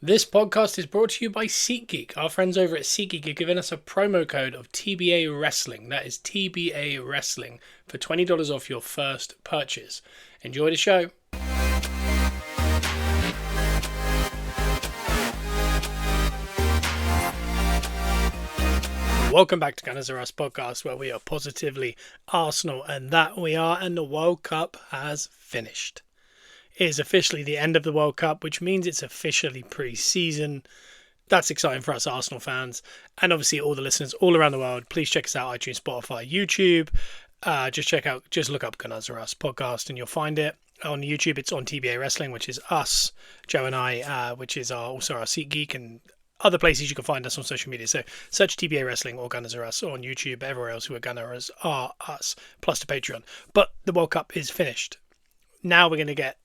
This podcast is brought to you by SeatGeek. Our friends over at SeatGeek are giving us a promo code of TBA Wrestling. That is TBA Wrestling for $20 off your first purchase. Enjoy the show. Welcome back to Gunners R Us podcast, where we are positively Arsenal, and that we are, and the World Cup has finished. It is officially the end of the World Cup, which means it's officially pre-season. That's exciting for us Arsenal fans, and obviously all the listeners all around the world. Please check us out: iTunes, Spotify, YouTube. Just look up Gunners R Us podcast, and you'll find it. On YouTube, it's on TBA Wrestling, which is us, Joe and I, which is also our SeatGeek, and other places you can find us on social media. So search TBA Wrestling or Gunners R Us on YouTube. Everywhere else who are Gunners R Us, plus the Patreon. But the World Cup is finished. Now we're going to get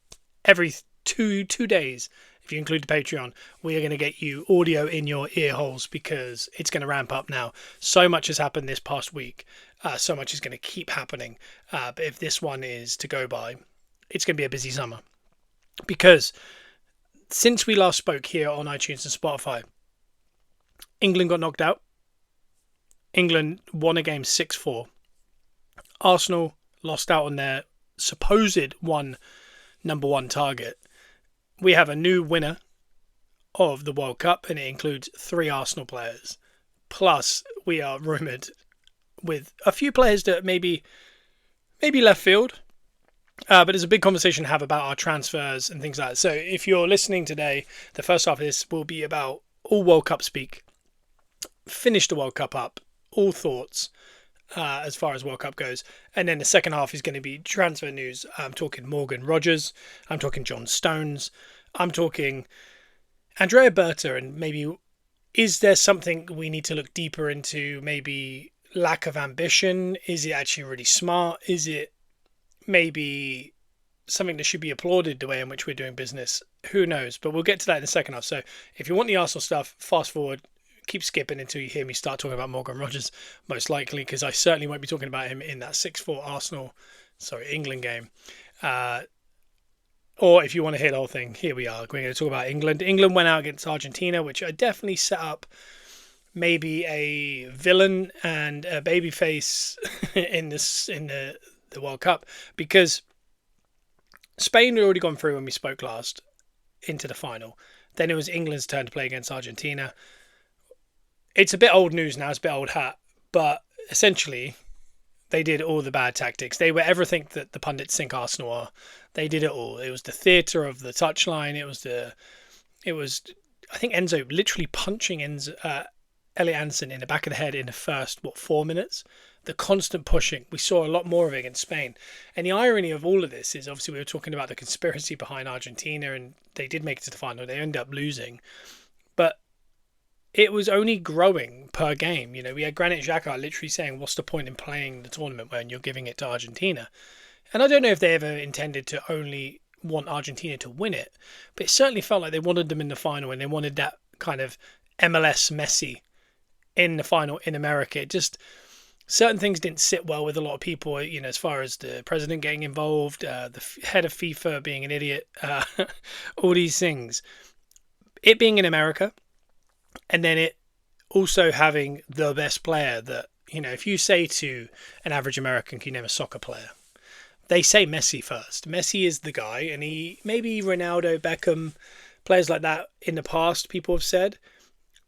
every two days, if you include the Patreon, we are going to get you audio in your ear holes because it's going to ramp up now. So much has happened this past week. So much is going to keep happening. But if this one is to go by, it's going to be a busy summer. Because since we last spoke here on iTunes and Spotify, England got knocked out. England won a game 6-4. Arsenal lost out on their supposed number one target. We have a new winner of the World Cup, and it includes 3 Arsenal players. Plus, we are rumoured with a few players that maybe left field. But there's a big conversation to have about our transfers and things like that. So if you're listening today, the first half of this will be about all World Cup speak. Finish the World Cup up. All thoughts. As far as World Cup goes. And then the second half is going to be transfer news. I'm talking Morgan Rogers. I'm talking John Stones. I'm talking Andrea Berta, and maybe is there something we need to look deeper into? Maybe lack of ambition? Is it actually really smart? Is it maybe something that should be applauded, the way in which we're doing business? Who knows? But we'll get to that in the second half. So if you want the Arsenal stuff, fast forward. Keep skipping until you hear me start talking about Morgan Rogers, most likely, because I certainly won't be talking about him in that 6-4 England game. Or if you want to hear the whole thing, here we are. We're going to talk about England. England went out against Argentina, which I definitely set up maybe a villain and a babyface in the World Cup, because Spain had already gone through when we spoke last into the final. Then it was England's turn to play against Argentina. It's a bit old news now, it's a bit old hat, but essentially they did all the bad tactics. They were everything that the pundits think Arsenal are. They did it all. It was the theatre of the touchline. It was I think Enzo literally punching Elliot Anderson in the back of the head in the first 4 minutes. The constant pushing. We saw a lot more of it against Spain. And the irony of all of this is, obviously we were talking about the conspiracy behind Argentina, and they did make it to the final. They ended up losing. But it was only growing per game. You know, we had Granit Xhaka literally saying, what's the point in playing the tournament when you're giving it to Argentina? And I don't know if they ever intended to only want Argentina to win it, but it certainly felt like they wanted them in the final, and they wanted that kind of MLS Messi in the final in America. It just, certain things didn't sit well with a lot of people, you know, as far as the president getting involved, the head of FIFA being an idiot, all these things. It being in America, and then it also having the best player that, you know, if you say to an average American, can you name a soccer player? They say Messi first. Messi is the guy, and maybe Ronaldo, Beckham, players like that in the past, people have said.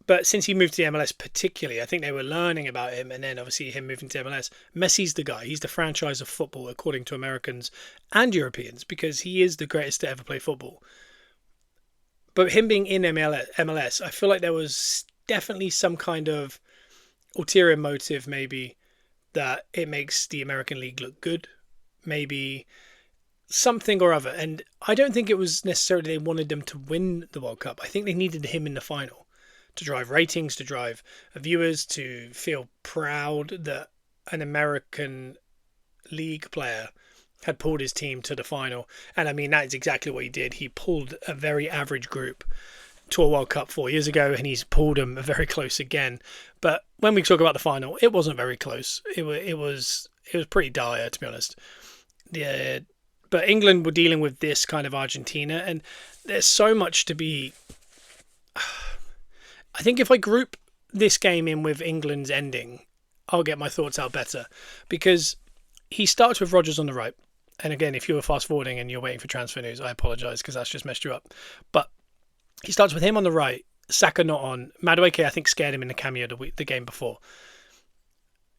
But since he moved to the MLS particularly, I think they were learning about him, and then obviously him moving to MLS, Messi's the guy. He's the franchise of football, according to Americans and Europeans, because he is the greatest to ever play football. But him being in MLS, I feel like there was definitely some kind of ulterior motive, maybe, that it makes the American League look good. Maybe something or other. And I don't think it was necessarily they wanted them to win the World Cup. I think they needed him in the final to drive ratings, to drive viewers, to feel proud that an American League player had pulled his team to the final. And I mean, that is exactly what he did. He pulled a very average group to a World Cup 4 years ago, and he's pulled them very close again. But when we talk about the final, it wasn't very close. It was pretty dire, to be honest. But England were dealing with this kind of Argentina, and there's so much to be I think if I group this game in with England's ending, I'll get my thoughts out better, because he starts with Rodgers on the right. And again, if you were fast forwarding and you're waiting for transfer news, I apologise because that's just messed you up. But he starts with him on the right, Saka not on. Madueke, I think, scared him in the cameo the game before.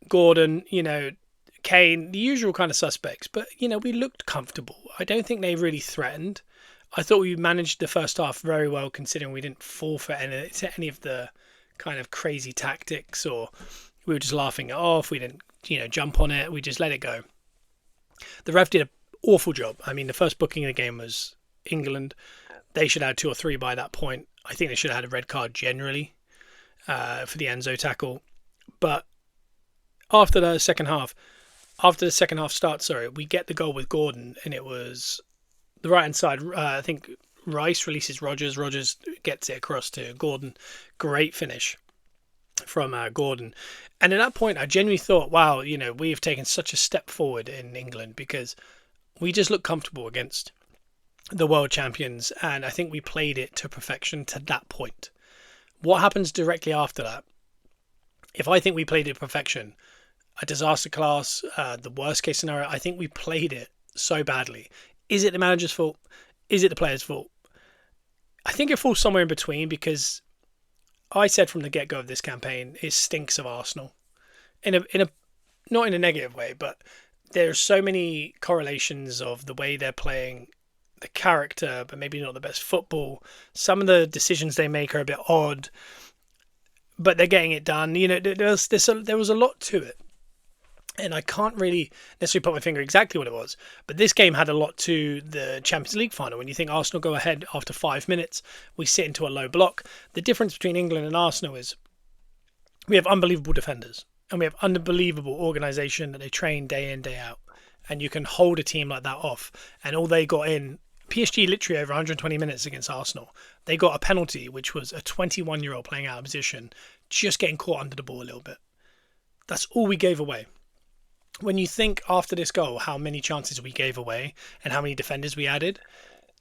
Gordon, Kane, the usual kind of suspects. But, we looked comfortable. I don't think they really threatened. I thought we managed the first half very well, considering we didn't fall for any of the kind of crazy tactics, or we were just laughing it off. We didn't, jump on it. We just let it go. The ref did an awful job. I mean, the first booking of the game was England. They should have had 2 or 3 by that point. I think they should have had a red card generally for the Enzo tackle. But after the second half start, we get the goal with Gordon, and it was the right-hand side. I think Rice releases Rodgers. Rodgers gets it across to Gordon. Great finish from Gordon. And at that point, I genuinely thought, wow, we have taken such a step forward in England, because we just look comfortable against the world champions, and I think we played it to perfection to that point. What happens directly after that? If I think we played it to perfection, a disaster class, the worst case scenario, I think we played it so badly. Is it the manager's fault? Is it the players' fault? I think it falls somewhere in between, because I said from the get-go of this campaign, it stinks of Arsenal. In a not in a negative way, but there's so many correlations of the way they're playing, the character, but maybe not the best football. Some of the decisions they make are a bit odd, but they're getting it done. There was a lot to it. And I can't really necessarily put my finger exactly what it was, but this game had a lot to the Champions League final. When you think Arsenal go ahead after 5 minutes, we sit into a low block. The difference between England and Arsenal is we have unbelievable defenders, and we have unbelievable organisation that they train day in, day out. And you can hold a team like that off. And all they got in, PSG literally over 120 minutes against Arsenal, they got a penalty, which was a 21-year-old playing out of position, just getting caught under the ball a little bit. That's all we gave away. When you think after this goal how many chances we gave away and how many defenders we added,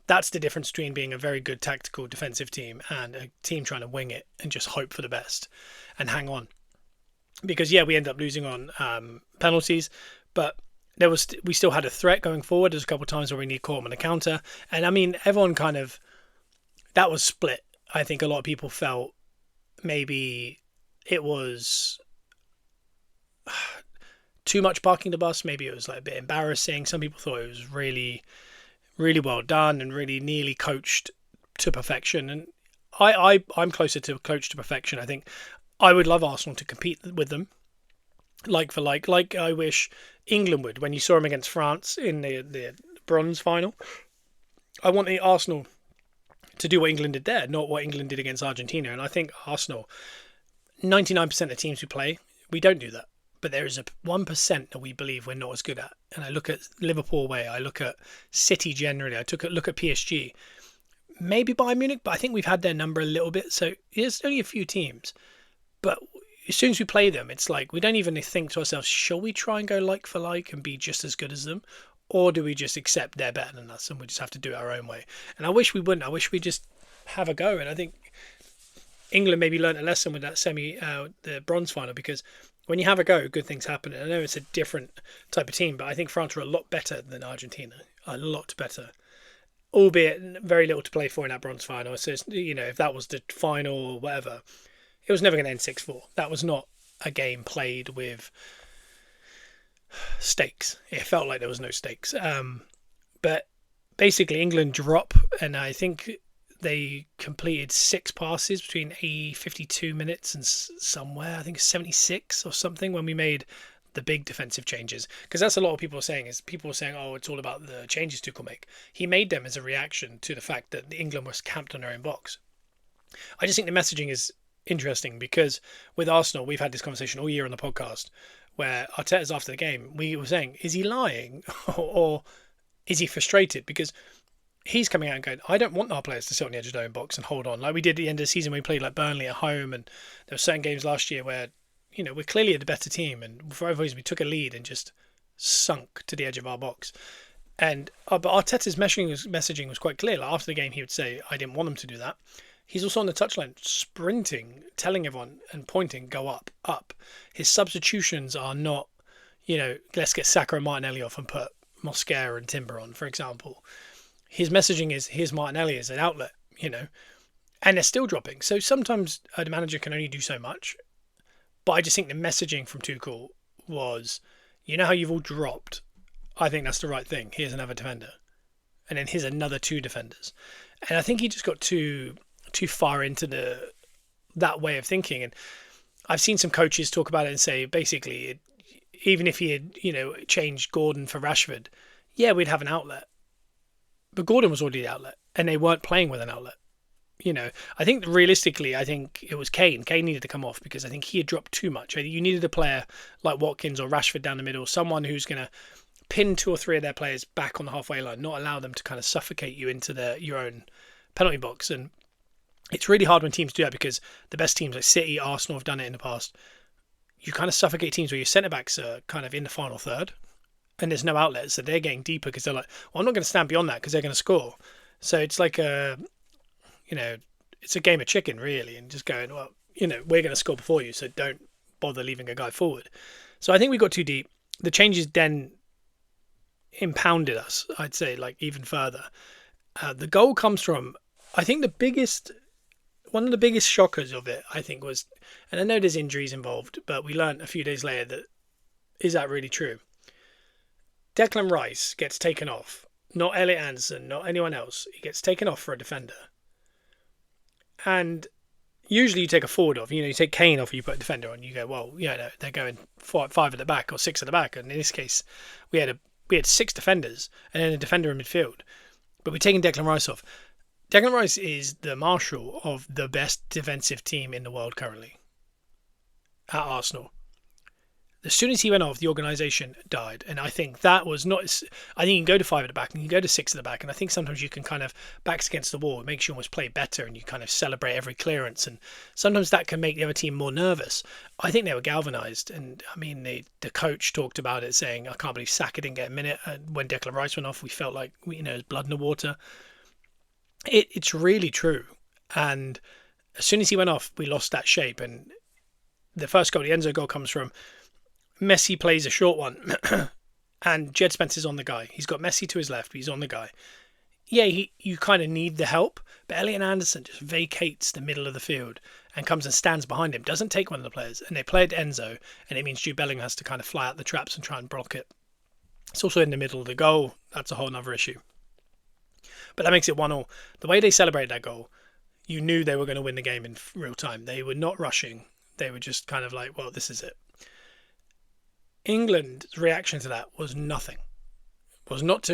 that's the difference between being a very good tactical defensive team and a team trying to wing it and just hope for the best and hang on. Because, we ended up losing on penalties, but we still had a threat going forward. There's a couple of times where we need caught them on the counter. And, I mean, everyone that was split. I think a lot of people felt maybe it was too much parking the bus. Maybe it was like a bit embarrassing. Some people thought it was really, really well done and really nearly coached to perfection. And I'm closer to coached to perfection. I think I would love Arsenal to compete with them, like for like I wish England would. When you saw them against France in the bronze final, I want Arsenal to do what England did there, not what England did against Argentina. And I think Arsenal, 99% of teams we play, we don't do that. But there is a 1% that we believe we're not as good at. And I look at Liverpool away, I look at City generally, I look at PSG, maybe Bayern Munich, but I think we've had their number a little bit. So there's only a few teams. But as soon as we play them, it's like we don't even think to ourselves, shall we try and go like for like and be just as good as them? Or do we just accept they're better than us and we just have to do it our own way? And I wish we wouldn't. I wish we'd just have a go. And I think England maybe learned a lesson with that the bronze final, because when you have a go, good things happen. And I know it's a different type of team, but I think France were a lot better than Argentina. A lot better. Albeit very little to play for in that bronze final. So, if that was the final or whatever, it was never going to end 6-4. That was not a game played with stakes. It felt like there was no stakes. But basically, England drop, and I think they completed 6 passes between 52 minutes and somewhere, I think 76 or something, when we made the big defensive changes. Because that's a lot of people are saying, oh, it's all about the changes Tuchel make. He made them as a reaction to the fact that England was camped on their own box. I just think the messaging is interesting, because with Arsenal, we've had this conversation all year on the podcast where Arteta's after the game, we were saying, is he lying or is he frustrated? Because he's coming out and going, I don't want our players to sit on the edge of their own box and hold on. Like we did at the end of the season when we played like Burnley at home, and there were certain games last year where, we're clearly the better team, and for whatever reason we took a lead and just sunk to the edge of our box. And but Arteta's messaging was quite clear. Like after the game, he would say, I didn't want them to do that. He's also on the touchline, sprinting, telling everyone and pointing, go up, up. His substitutions are not, let's get Saka and Martinelli off and put Mosquera and Timber on, for example. His messaging is, here's Martinelli as an outlet, and they're still dropping. So sometimes a manager can only do so much. But I just think the messaging from Tuchel was, how you've all dropped? I think that's the right thing. Here's another defender. And then here's another 2 defenders. And I think he just got too far into that way of thinking. And I've seen some coaches talk about it and say, basically, even if he had, changed Gordon for Rashford, yeah, we'd have an outlet. But Gordon was already the outlet, and they weren't playing with an outlet. I think realistically, it was Kane. Kane needed to come off because I think he had dropped too much. You needed a player like Watkins or Rashford down the middle, someone who's going to pin 2 or 3 of their players back on the halfway line, not allow them to kind of suffocate you into your own penalty box. And it's really hard when teams do that because the best teams like City, Arsenal have done it in the past. You kind of suffocate teams where your centre-backs are kind of in the final third and there's no outlet, so they're getting deeper because they're like, well, I'm not going to stand beyond that because they're going to score. So it's like it's a game of chicken, really, and just going, well, we're going to score before you, so don't bother leaving a guy forward. So I think we got too deep. The changes then impounded us, I'd say, like even further. The goal comes from, I think one of the biggest shockers of it, I think, was, and I know there's injuries involved, but we learned a few days later that, is that really true? Declan Rice gets taken off, not Elliot Anderson, not anyone else. He gets taken off for a defender. And usually you take a forward off, you take Kane off, you put a defender on, you go, well, no, they're going 5 at the back or 6 at the back. And in this case, we had 6 defenders and then a defender in midfield. But we're taking Declan Rice off. Declan Rice is the marshal of the best defensive team in the world currently at Arsenal. As soon as he went off, the organisation died. And I think that was not... I think you can go to 5 at the back and you can go to 6 at the back. And I think sometimes you can kind of, backs against the wall, it makes you almost play better and you kind of celebrate every clearance. And sometimes that can make the other team more nervous. I think they were galvanised. And I mean, the coach talked about it saying, I can't believe Saka didn't get a minute. And when Declan Rice went off, we felt like, there's blood in the water. It's really true. And as soon as he went off, we lost that shape. And the first goal, the Enzo goal, comes from... Messi plays a short one and Jed Spence's on the guy. He's got Messi to his left, but he's on the guy. Yeah, you kind of need the help, but Elliot Anderson just vacates the middle of the field and comes and stands behind him, doesn't take one of the players, and they play it to Enzo, and it means Jude Bellingham has to kind of fly out the traps and try and block it. It's also in the middle of the goal. That's a whole other issue. But that makes it 1-1. The way they celebrated that goal, you knew they were going to win the game in real time. They were not rushing. They were just kind of like, well, this is it. England's reaction to that was nothing. Was not to,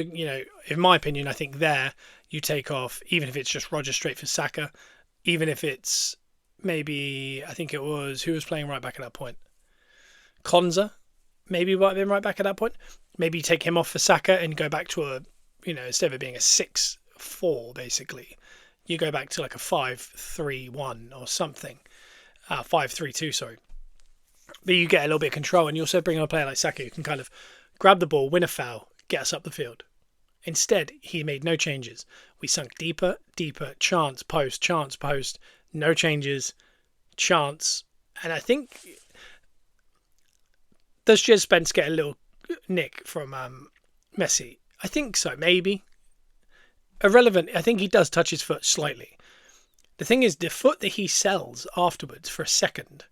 in my opinion, I think there you take off, even if it's just Roger straight for Saka, even if it's maybe, I think it was, who was playing right back at that point? Konza, maybe might have been right back at that point. Maybe you take him off for Saka and go back to a, instead of it being a 6-4, basically, you go back to like a 5-3-1 or something. 5-3-2, sorry. But you get a little bit of control, and you also bring on a player like Saka who can kind of grab the ball, win a foul, get us up the field. Instead, he made no changes. We sunk deeper, chance, post, no changes, chance. And I think, does Jez Spence get a little nick from Messi? I think so, maybe. Irrelevant, I think he does touch his foot slightly. The thing is, the foot that he sells afterwards for a second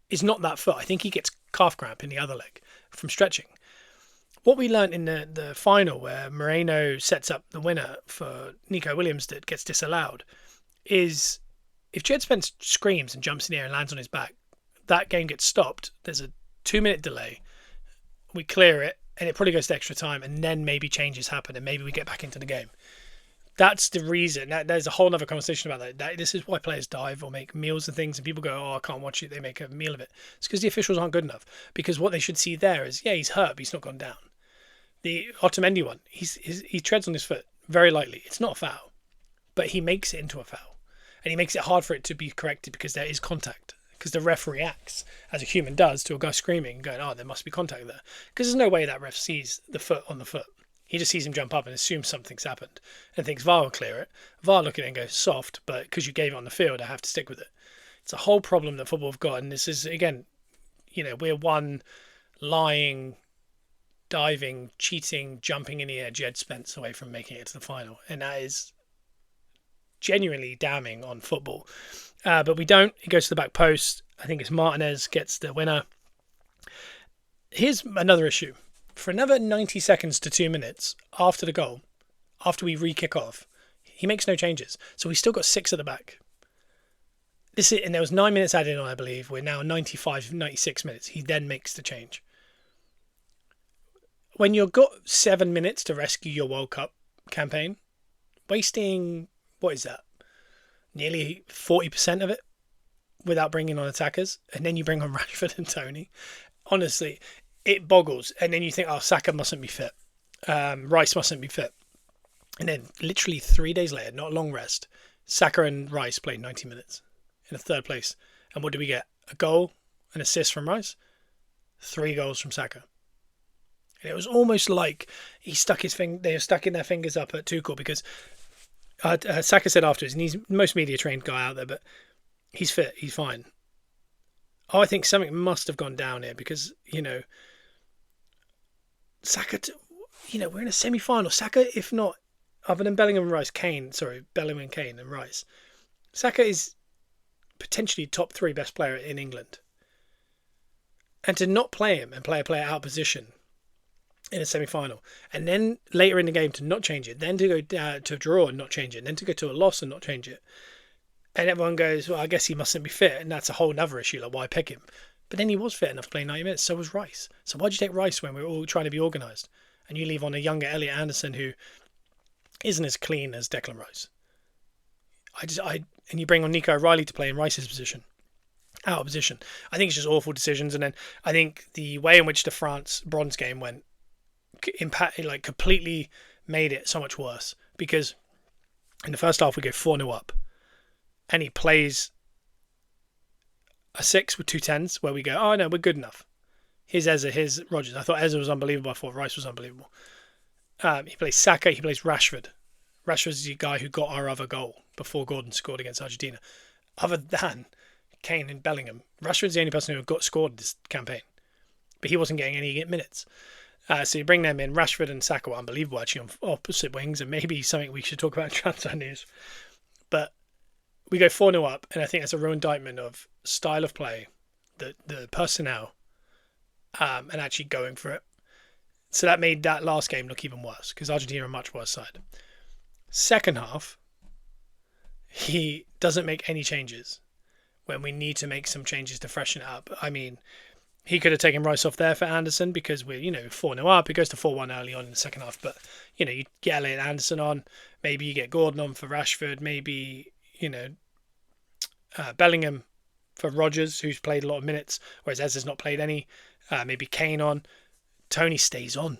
is not that foot. I think he gets calf cramp in the other leg from stretching. What we learnt in the final, where Moreno sets up the winner for Nico Williams that gets disallowed, is if Jed Spence screams and jumps in the air and lands on his back, that game gets stopped. There's a 2-minute delay. We clear it, and it probably goes to extra time, and then maybe changes happen, and maybe we get back into the game. That's the reason. There's a whole other conversation about that. This is why players dive or make meals and things, and people go, oh, I can't watch it. They make a meal of it. It's because the officials aren't good enough. Because what they should see there is, yeah, he's hurt, but he's not gone down. The Otamendi one, he treads on his foot very lightly. It's not a foul, but he makes it into a foul. And he makes it hard for it to be corrected because there is contact. Because the ref reacts, as a human does, to a guy screaming, going, oh, there must be contact there. Because there's no way that ref sees the foot on the foot. He just sees him jump up and assumes something's happened and thinks VAR will clear it. VAR look at it and go, soft, but because you gave it on the field, I have to stick with it. It's a whole problem that football have got. And this is, again, we're one lying, diving, cheating, jumping in the air Jed Spence away from making it to the final. And that is genuinely damning on football. But we don't. He goes to the back post. I think it's Martinez gets the winner. Here's another issue. For another 90 seconds to 2 minutes after the goal, after we re-kick off, he makes no changes. So we still got 6 at the back. And there was 9 minutes added on, I believe. We're now 95, 96 minutes. He then makes the change. When you've got 7 minutes to rescue your World Cup campaign, wasting, what is that? Nearly 40% of it without bringing on attackers. And then you bring on Rashford and Toney. Honestly, it boggles. And then you think, Saka mustn't be fit. Rice mustn't be fit. And then literally 3 days later, not a long rest, Saka and Rice played 90 minutes in a third place. And what did we get? A goal, an assist from Rice, 3 goals from Saka. And it was almost like they were stuck in their fingers up at Tuchel because Saka said afterwards, and he's the most media trained guy out there, but he's fit, he's fine. I think something must have gone down here because, Saka, we're in a semi-final. Saka, if not, other than Bellingham and Kane and Rice, Saka is potentially top 3 best player in England. And to not play him and play a player out of position in a semi-final, and then later in the game to not change it, then to go to a draw and not change it, and then to go to a loss and not change it. And everyone goes, well, I guess he mustn't be fit, and that's a whole other issue, like why pick him? But then he was fit enough to play 90 minutes, so was Rice. So why'd you take Rice when we were all trying to be organised? And you leave on a younger Elliot Anderson who isn't as clean as Declan Rice. And you bring on Nico O'Reilly to play in Rice's position, out of position. I think it's just awful decisions. And then I think the way in which the France bronze game went completely made it so much worse, because in the first half we go 4-0 up and he plays a 6 with 2 10s where we go, oh no, we're good enough. Here's Eze, here's Rodgers. I thought Eze was unbelievable. I thought Rice was unbelievable. He plays Saka, he plays Rashford. Rashford's the guy who got our other goal before Gordon scored against Argentina. Other than Kane and Bellingham, Rashford's the only person who got scored this campaign, but he wasn't getting any minutes. So you bring them in. Rashford and Saka were unbelievable actually on opposite wings, and maybe something we should talk about in transfer news. But we go 4-0 up, and I think that's a real indictment of style of play, the personnel, and actually going for it. So that made that last game look even worse, because Argentina are a much worse side. Second half, he doesn't make any changes when we need to make some changes to freshen it up. I mean, he could have taken Rice off there for Anderson because we're, 4-0 up. It goes to 4-1 early on in the second half. But, you get Elliot Anderson on. Maybe you get Gordon on for Rashford. Maybe, Bellingham for Rodgers, who's played a lot of minutes, whereas Ez has not played any. Maybe Kane on. Toney stays on.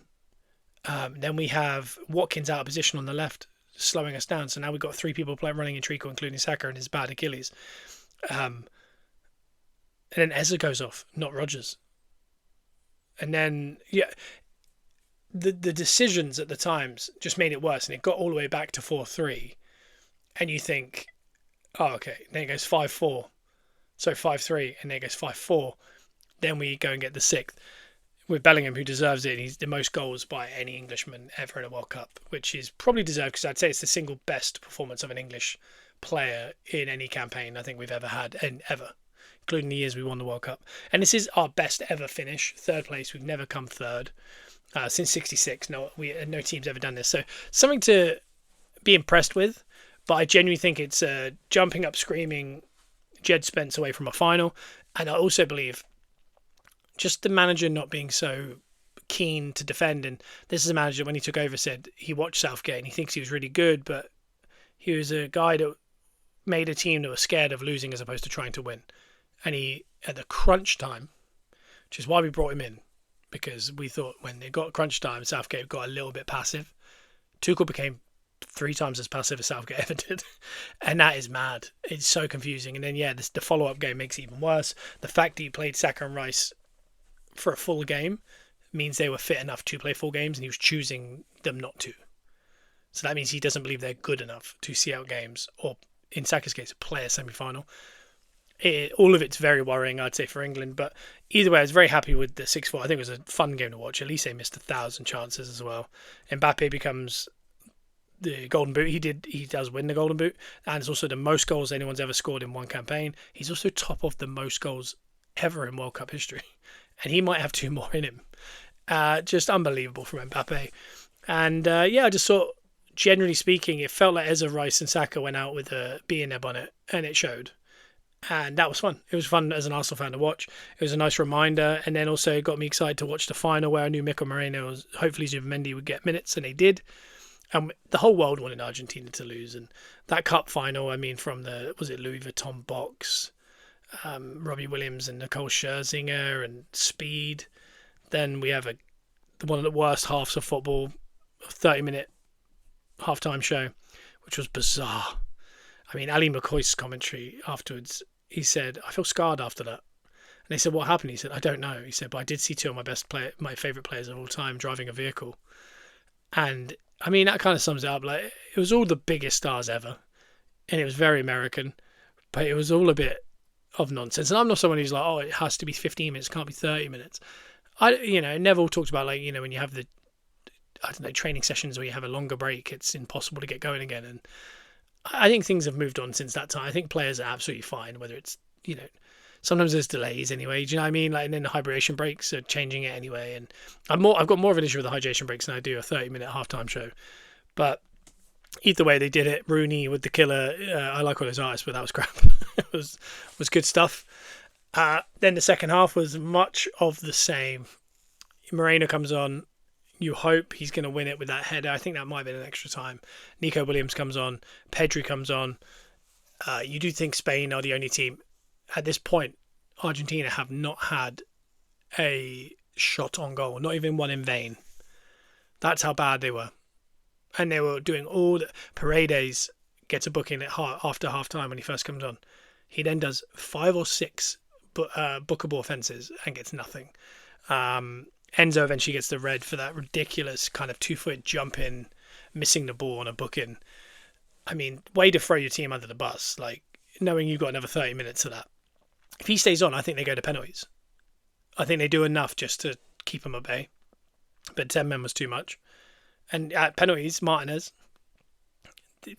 Then we have Watkins out of position on the left, slowing us down. So now we've got 3 people running in Treacle, including Saka and his bad Achilles. And then Eze goes off, not Rodgers. And then, the decisions at the times just made it worse. And it got all the way back to 4-3. And you think, oh, okay. Then it goes 5-4. So 5-3. And then it goes 5-4. Then we go and get the 6th with Bellingham, who deserves it. And he's the most goals by any Englishman ever in a World Cup, which is probably deserved because I'd say it's the single best performance of an English player in any campaign I think we've ever had, and ever, including the years we won the World Cup. And this is our best ever finish, 3rd place. We've never come 3rd since '66. No team's ever done this. So something to be impressed with. But I genuinely think it's jumping up, screaming Jed Spence away from a final. And I also believe just the manager not being so keen to defend. And this is a manager, when he took over, said he watched Southgate and he thinks he was really good, but he was a guy that made a team that was scared of losing as opposed to trying to win. And he, at the crunch time, which is why we brought him in, because we thought when it got crunch time, Southgate got a little bit passive. Tuchel became 3 times as passive as Southgate ever did. And that is mad. It's so confusing. And then, the follow-up game makes it even worse. The fact that he played Saka and Rice for a full game means they were fit enough to play full games, and he was choosing them not to. So that means he doesn't believe they're good enough to see out games, or in Saka's case, play a semi-final. All of it's very worrying, I'd say, for England. But either way, I was very happy with the 6-4. I think it was a fun game to watch. Elise missed 1,000 chances as well. Mbappe becomes the Golden Boot. He does win the Golden Boot, and it's also the most goals anyone's ever scored in one campaign. He's also top of the most goals ever in World Cup history, and he might have 2 more in him. Just unbelievable from Mbappe. And I just thought, generally speaking, it felt like Ezra Rice and Saka went out with a bee in their bonnet, and it showed. And that was fun. It was fun as an Arsenal fan to watch. It was a nice reminder, and then also got me excited to watch the final, where I knew Mikel Merino was, hopefully Zubimendi would get minutes, and they did. And the whole world wanted Argentina to lose. And that cup final, I mean, from was it Louis Vuitton box, Robbie Williams and Nicole Scherzinger and Speed. Then we have one of the worst halves of football, a 30-minute halftime show, which was bizarre. I mean, Ali McCoy's commentary afterwards, he said, "I feel scarred after that." And they said, "What happened?" He said, "I don't know." He said, "But I did see 2 of my favourite players of all time driving a vehicle." And I mean, that kind of sums it up. Like, it was all the biggest stars ever, and it was very American, but it was all a bit of nonsense. And I'm not someone who's like, "Oh, it has to be 15 minutes, it can't be 30 minutes." Neville talked about, like, when you have training sessions where you have a longer break, it's impossible to get going again. And I think things have moved on since that time. I think players are absolutely fine, whether it's, sometimes there's delays anyway. Do you know what I mean? Like, and then the hydration breaks are changing it anyway. And I've got more of an issue with the hydration breaks than I do a 30-minute halftime show. But either way, they did it. Rooney with the killer. I like all those artists, but that was crap. It was good stuff. Then the second half was much of the same. Moreno comes on. You hope he's going to win it with that header. I think that might have been an extra time. Nico Williams comes on. Pedri comes on. You do think Spain are the only team. At this point, Argentina have not had a shot on goal, not even one in vain. That's how bad they were. And they were doing all the... Paredes gets a booking after half-time when he first comes on. He then does 5 or 6 bookable offences and gets nothing. Enzo eventually gets the red for that ridiculous kind of 2-foot jump in, missing the ball on a booking. I mean, way to throw your team under the bus, like, knowing you've got another 30 minutes of that. If he stays on, I think they go to penalties. I think they do enough just to keep him at bay. But 10 men was too much. And at penalties, Martinez,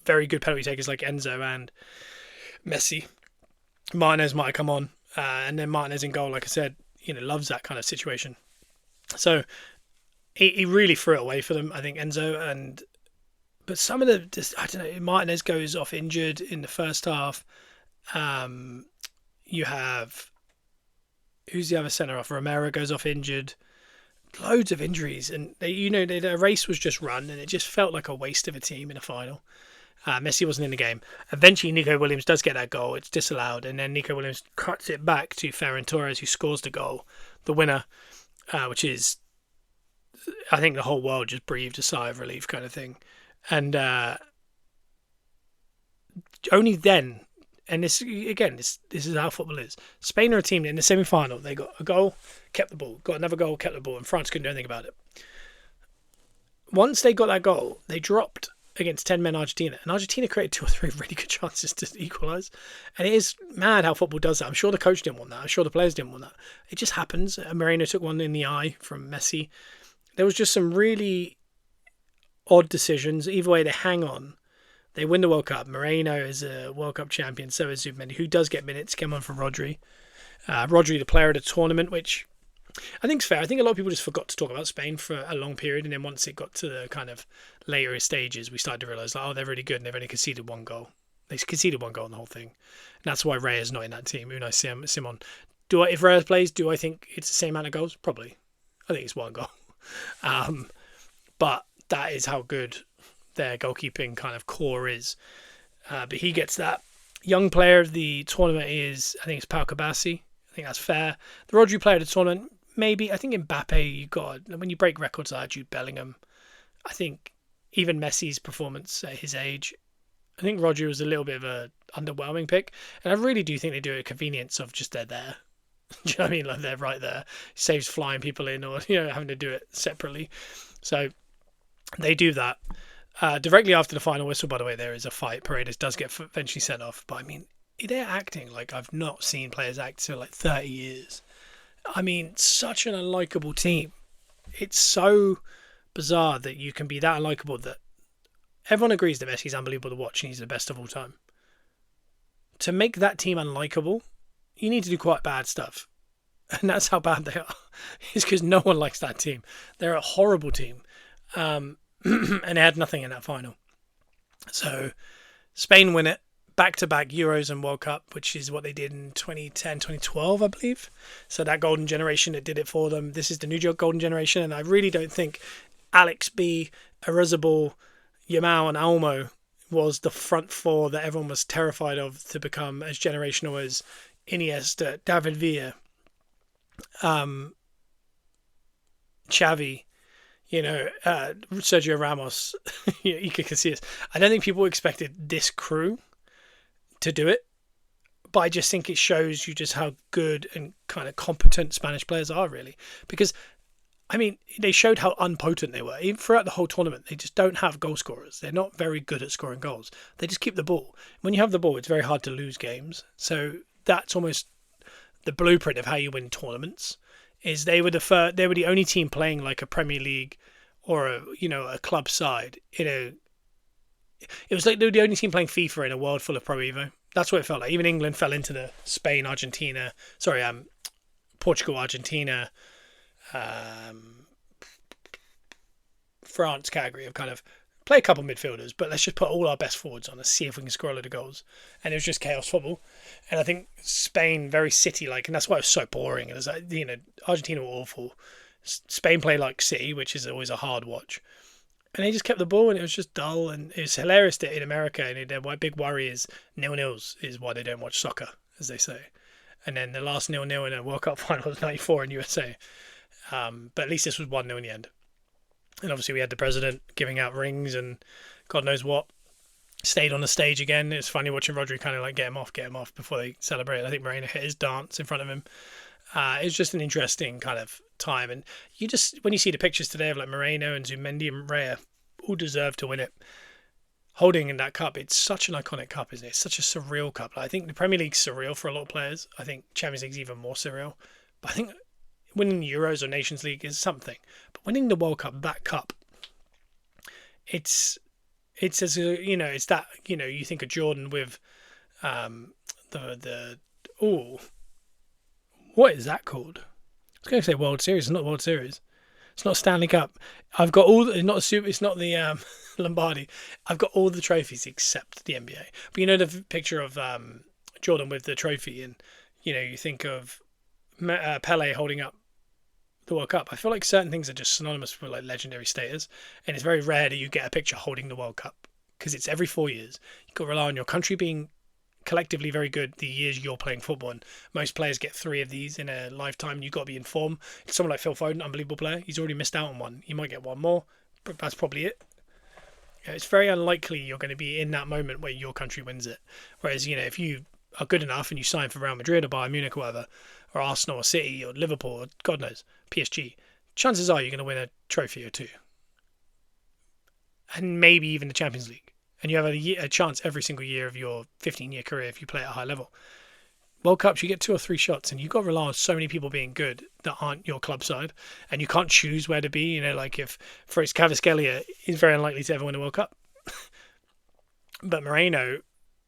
very good penalty takers like Enzo and Messi. Martinez might have come on. And then Martinez in goal, like I said, loves that kind of situation. So he really threw it away for them, I think, Enzo. But some of I don't know, Martinez goes off injured in the first half. You have, who's the other centre-off? Romero goes off injured. Loads of injuries. And, the race was just run, and it just felt like a waste of a team in a final. Messi wasn't in the game. Eventually, Nico Williams does get that goal. It's disallowed. And then Nico Williams cuts it back to Ferran Torres, who scores the goal, the winner, which is, I think the whole world just breathed a sigh of relief kind of thing. And only then, and this is how football is. Spain are a team in the semi-final. They got a goal, kept the ball. Got another goal, kept the ball. And France couldn't do anything about it. Once they got that goal, they dropped against 10 men Argentina. And Argentina created 2 or 3 really good chances to equalise. And it is mad how football does that. I'm sure the coach didn't want that. I'm sure the players didn't want that. It just happens. Moreno took one in the eye from Messi. There was just some really odd decisions. Either way, they hang on. They win the World Cup. Moreno is a World Cup champion. So is Zubimendi, who does get minutes. Came on for Rodri. Rodri, the player of the tournament, which I think is fair. I think a lot of people just forgot to talk about Spain for a long period. And then once it got to the kind of later stages, we started to realise, like, oh, they're really good and they've only conceded 1 goal. They conceded 1 goal in the whole thing. And that's why Reyes not in that team. Unai Simon. If Reyes plays, do I think it's the same amount of goals? Probably. I think it's 1 goal. But that is how good their goalkeeping kind of core is. But he gets that. Young player of the tournament is, I think it's Pau Kabassi. I think that's fair. The Rodri player of the tournament, maybe. I think Mbappe, when you break records like Jude Bellingham, I think even Messi's performance at his age, I think Rodri was a little bit of a underwhelming pick. And I really do think they do it at convenience of just they're there. Do you know what I mean? Like they're right there. Saves flying people in or having to do it separately. So they do that. Directly after the final whistle, by the way, there is a fight. Paredes does get eventually sent off. But I mean, they're acting like I've not seen players act for like 30 years. I mean, such an unlikable team. It's so bizarre that you can be that unlikable that everyone agrees that Messi's unbelievable to watch and he's the best of all time. To make that team unlikable, you need to do quite bad stuff. And that's how bad they are. It's because no one likes that team. They're a horrible team. And they had nothing in that final. So Spain win it. Back-to-back Euros and World Cup, which is what they did in 2010, 2012, I believe. So that golden generation that did it for them. This is the new golden generation, and I really don't think Alex B, Arizabal, Yamal and Almo was the front four that everyone was terrified of to become as generational as Iniesta, David Villa, Xavi, Sergio Ramos, Iker Casillas. I don't think people expected this crew to do it, but I just think it shows you just how good and kind of competent Spanish players are, really. Because, I mean, they showed how unpotent they were. Even throughout the whole tournament, they just don't have goal scorers. They're not very good at scoring goals. They just keep the ball. When you have the ball, it's very hard to lose games. So that's almost the blueprint of how you win tournaments. Is they were the only team playing like a Premier League or a club side It was like they were the only team playing FIFA in a world full of Pro Evo. That's what it felt like. Even England fell into the Portugal, Argentina, France category of kind of play a couple midfielders, but let's just put all our best forwards on and see if we can score a load of goals. And it was just chaos football. And I think Spain, very City-like, and that's why it was so boring. It was like, Argentina were awful. Spain played like City, which is always a hard watch. And they just kept the ball, and it was just dull. And it was hilarious that in America, and their big worry is 0-0s is why they don't watch soccer, as they say. And then the last 0-0 in a World Cup final was 94 in USA. But at least this was 1-0 in the end. And obviously we had the president giving out rings and God knows what. Stayed on the stage again. It was funny watching Rodri kind of like get him off before they celebrated. I think Moreno hit his dance in front of him. It was just an interesting kind of time. And you just, when you see the pictures today of like Moreno and Zumendi and Raya, all deserve to win it. Holding in that cup, it's such an iconic cup, isn't it? It's such a surreal cup. I think the Premier League's surreal for a lot of players. I think Champions League's even more surreal. But I think winning the Euros or Nations League is something. But winning the World Cup, that cup, it's as it's that, you think of Jordan with what is that called? I was going to say World Series. It's not World Series. It's not Stanley Cup. I've got all. It's not the Lombardi. I've got all the trophies except the NBA. But the picture of Jordan with the trophy, and you think of Pele holding up the World Cup. I feel like certain things are just synonymous with like legendary status, and it's very rare that you get a picture holding the World Cup because it's every 4 years. You've got to rely on your country being collectively very good the years you're playing football, and most players get 3 of these in a lifetime. You've got to be in form. Someone like Phil Foden, unbelievable player, he's already missed out on one. You might get one more, but that's probably it. It's very unlikely you're going to be in that moment where your country wins it. Whereas, if you are good enough and you sign for Real Madrid or Bayern Munich or whatever, or Arsenal or City or Liverpool or God knows, PSG, chances are you're going to win a trophy or two. And maybe even the Champions League. And you have a chance every single year of your 15-year career if you play at a high level. World Cups, you get 2 or 3 shots, and you've got to rely on so many people being good that aren't your club side, and you can't choose where to be. Like if, for instance, Kvaratskhelia is very unlikely to ever win a World Cup. But Moreno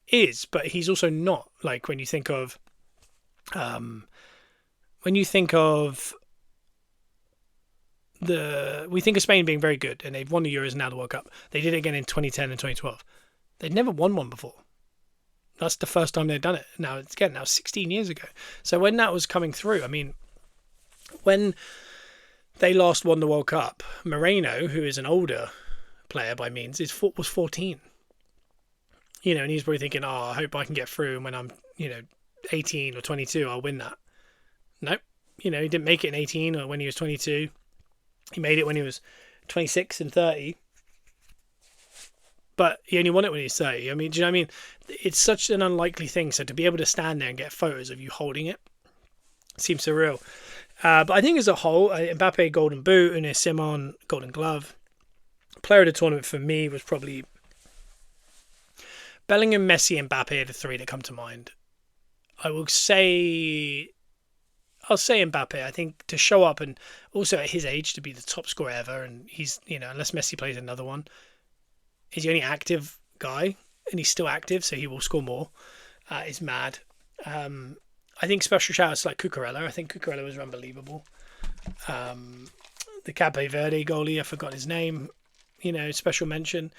is, but he's also not. Like when you think of we think of Spain being very good, and they've won the Euros and now the World Cup. They did it again in 2010 and 2012. They'd never won one before. That's the first time they've done it. Now 16 years ago. So when that was coming through, when they last won the World Cup, Moreno, who is an older player by means, was 14. And he's probably thinking, I hope I can get through, and when I'm, 18 or 22, I'll win that. Nope. He didn't make it in 18 or when he was 22. He made it when he was 26 and 30. But he only won it when he was 30. Do you know what I mean? It's such an unlikely thing. So to be able to stand there and get photos of you holding it, Seems surreal. But I think as a whole, Mbappe Golden Boot, Unai Simon Golden Glove. Player of the tournament for me was probably Bellingham, Messi, and Mbappe are the three that come to mind. I'll say Mbappe. I think to show up and also at his age to be the top scorer ever, and he's, unless Messi plays another one, he's the only active guy, and he's still active, so he will score more. Is mad. I think special shout-outs like Cucurella. I think Cucurella was unbelievable. The Cape Verde goalie, I forgot his name. Special mention.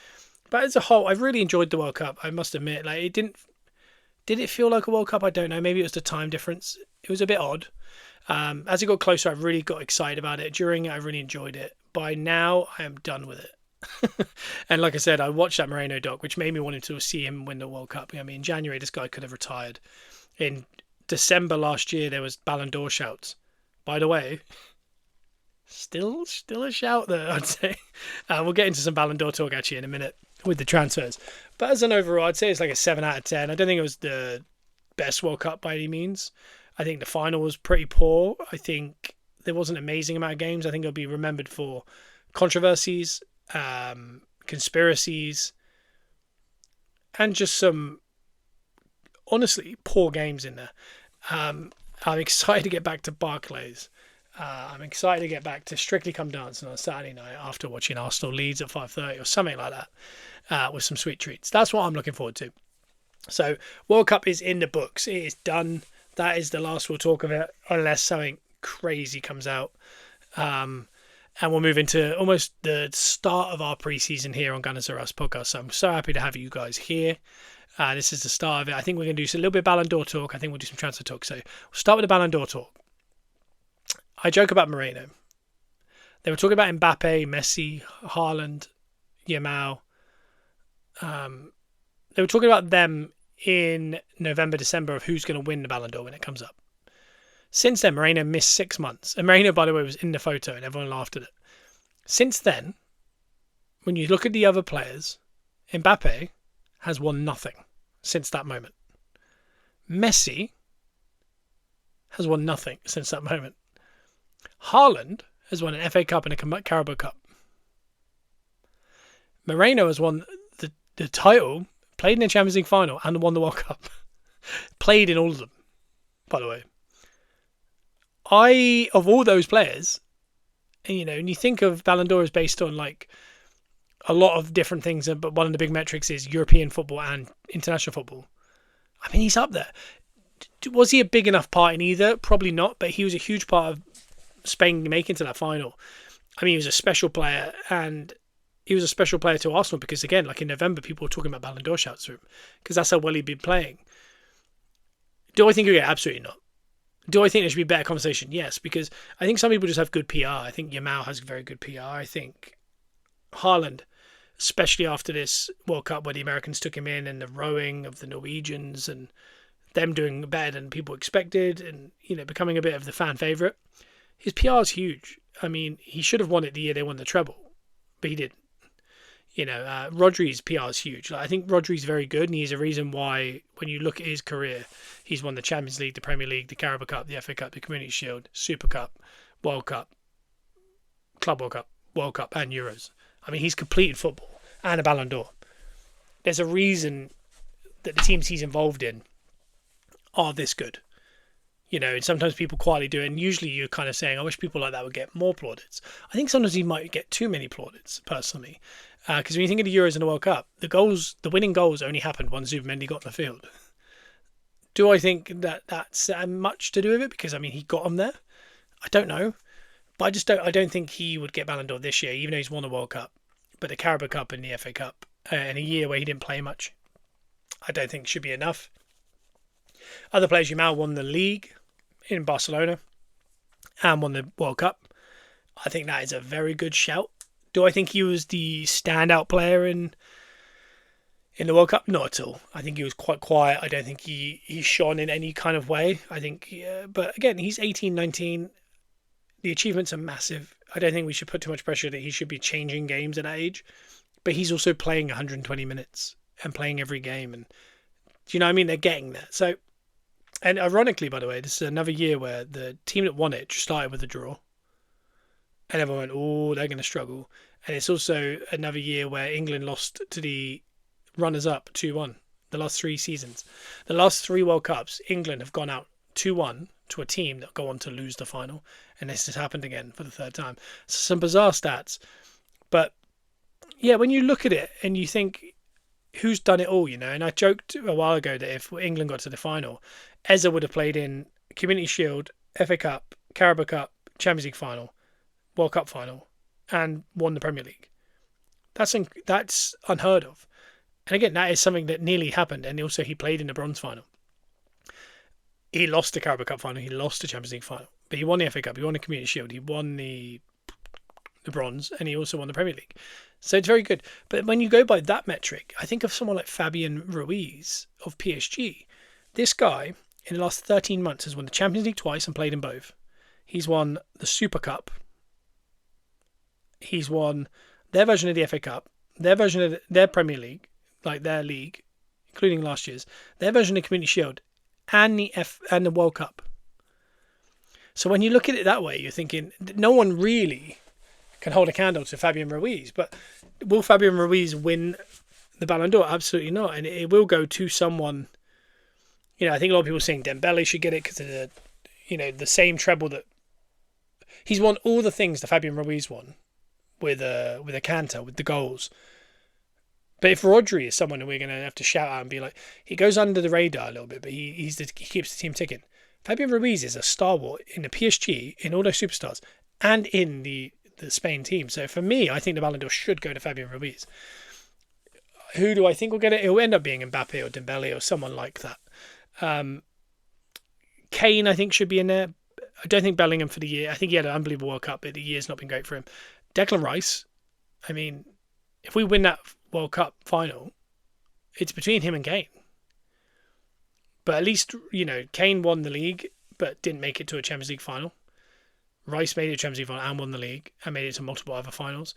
But as a whole, I've really enjoyed the World Cup. I must admit, did it feel like a World Cup? I don't know. Maybe it was the time difference. It was a bit odd. As it got closer, I really got excited about it. During it, I really enjoyed it. By now, I am done with it. And like I said, I watched that Moreno doc, which made me want to see him win the World Cup. I mean, in January, this guy could have retired. In December last year, there was Ballon d'Or shouts. By the way, still a shout there, I'd say. We'll get into some Ballon d'Or talk actually in a minute with the transfers. But as an overall, I'd say it's like a 7 out of 10. I don't think it was the best World Cup by any means. I think the final was pretty poor. I think there wasn't an amazing amount of games. I think it'll be remembered for controversies, conspiracies, and just some, honestly, poor games in there. I'm excited to get back to Barclays. I'm excited to get back to Strictly Come Dancing on a Saturday night after watching Arsenal Leeds at 5:30 or something like that, with some sweet treats. That's what I'm looking forward to. So World Cup is in the books. It is done. That is the last we'll talk of it, unless something crazy comes out. And we'll move into almost the start of our preseason here on Gunners R Us podcast. So I'm so happy to have you guys here. This is the start of it. I think we're going to do a little bit of Ballon d'Or talk. I think we'll do some transfer talk. So we'll start with the Ballon d'Or talk. I joke about Moreno. They were talking about Mbappe, Messi, Haaland, Yamal. They were talking about them in November, December of who's going to win the Ballon d'Or when it comes up. Since then, Moreno missed 6 months. And Moreno, by the way, was in the photo and everyone laughed at it. Since then, when you look at the other players, Mbappe has won nothing since that moment. Messi has won nothing since that moment. Haaland has won an FA Cup and a Carabao Cup. Moreno has won the title, played in the Champions League final, and won the World Cup. Played in all of them, by the way. Of all those players, and you think of Ballon d'Or as based on like a lot of different things, but one of the big metrics is European football and international football. I mean, he's up there. Was he a big enough part in either? Probably not, but he was a huge part of Spain making to that final. I mean, he was a special player, and he was a special player to Arsenal because, again, like in November, people were talking about Ballon d'Or shouts for him because that's how well he'd been playing. Do I think he'll get? Absolutely not. Do I think there should be better conversation? Yes, because I think some people just have good PR. I think Yamal has very good PR. I think Haaland, especially after this World Cup where the Americans took him in and the rowing of the Norwegians and them doing better than people expected and, becoming a bit of the fan favourite. His PR is huge. I mean, he should have won it the year they won the treble, but he didn't. Rodri's PR is huge. I think Rodri's very good, and he's a reason why, when you look at his career, he's won the Champions League, the Premier League, the Carabao Cup, the FA Cup, the Community Shield, Super Cup, World Cup, Club World Cup, and Euros. I mean, he's completed football and a Ballon d'Or. There's a reason that the teams he's involved in are this good. And sometimes people quietly do it, and usually you're kind of saying, I wish people like that would get more plaudits. I think sometimes he might get too many plaudits, personally. Because when you think of the Euros and the World Cup, the winning goals only happened once Zubimendi got in the field. Do I think that that's much to do with it? Because, I mean, he got them there. I don't know. But I don't think he would get Ballon d'Or this year, even though he's won the World Cup. But the Carabao Cup and the FA Cup, in a year where he didn't play much, I don't think should be enough. Other players, Yamal won the league in Barcelona and won the World Cup. I think that is a very good shout. Do I think he was the standout player in the World Cup? Not at all. I think he was quite quiet. I don't think he shone in any kind of way. I think, but again, he's 18, 19. The achievements are massive. I don't think we should put too much pressure that he should be changing games at that age. But he's also playing 120 minutes and playing every game. And do you know what I mean? They're getting there. So And ironically, by the way, this is another year where the team that won it started with a draw, and everyone went, "Oh, they're going to struggle." And it's also another year where England lost to the runners-up 2-1. The last 3 seasons, the last 3 World Cups, England have gone out 2-1 to a team that go on to lose the final, and this has happened again for the third time. So some bizarre stats, but yeah, when you look at it and you think, who's done it all, and I joked a while ago that if England got to the final, Eza would have played in Community Shield, FA Cup, Carabao Cup, Champions League final, World Cup final, and won the Premier League. That's unheard of. And again, that is something that nearly happened. And also, he played in the bronze final. He lost the Carabao Cup final. He lost the Champions League final. But he won the FA Cup. He won the Community Shield. He won the bronze. And he also won the Premier League. So it's very good. But when you go by that metric, I think of someone like Fabian Ruiz of PSG. This guy, in the last 13 months, has won the Champions League twice and played in both. He's won the Super Cup. He's won their version of the FA Cup, their version of their Premier League, like their league, including last year's, their version of Community Shield, and the World Cup. So when you look at it that way, you're thinking no one really can hold a candle to Fabian Ruiz. But will Fabian Ruiz win the Ballon d'Or? Absolutely not, and it will go to someone. I think a lot of people are saying Dembele should get it because of the same treble that he's won all the things that Fabian Ruiz won with a canter, with the goals. But if Rodri is someone that we're going to have to shout out and be like, he goes under the radar a little bit, but he keeps the team ticking. Fabian Ruiz is a stalwart in the PSG, in all those superstars, and in the Spain team. So for me, I think the Ballon d'Or should go to Fabian Ruiz. Who do I think will get it? It will end up being Mbappe or Dembele or someone like that. Kane, I think, should be in there. I don't think Bellingham for the year. I think he had an unbelievable World Cup, but the year's not been great for him. Declan Rice, I mean, if we win that World Cup final, it's between him and Kane. But at least, Kane won the league, but didn't make it to a Champions League final. Rice made it to a Champions League final and won the league and made it to multiple other finals.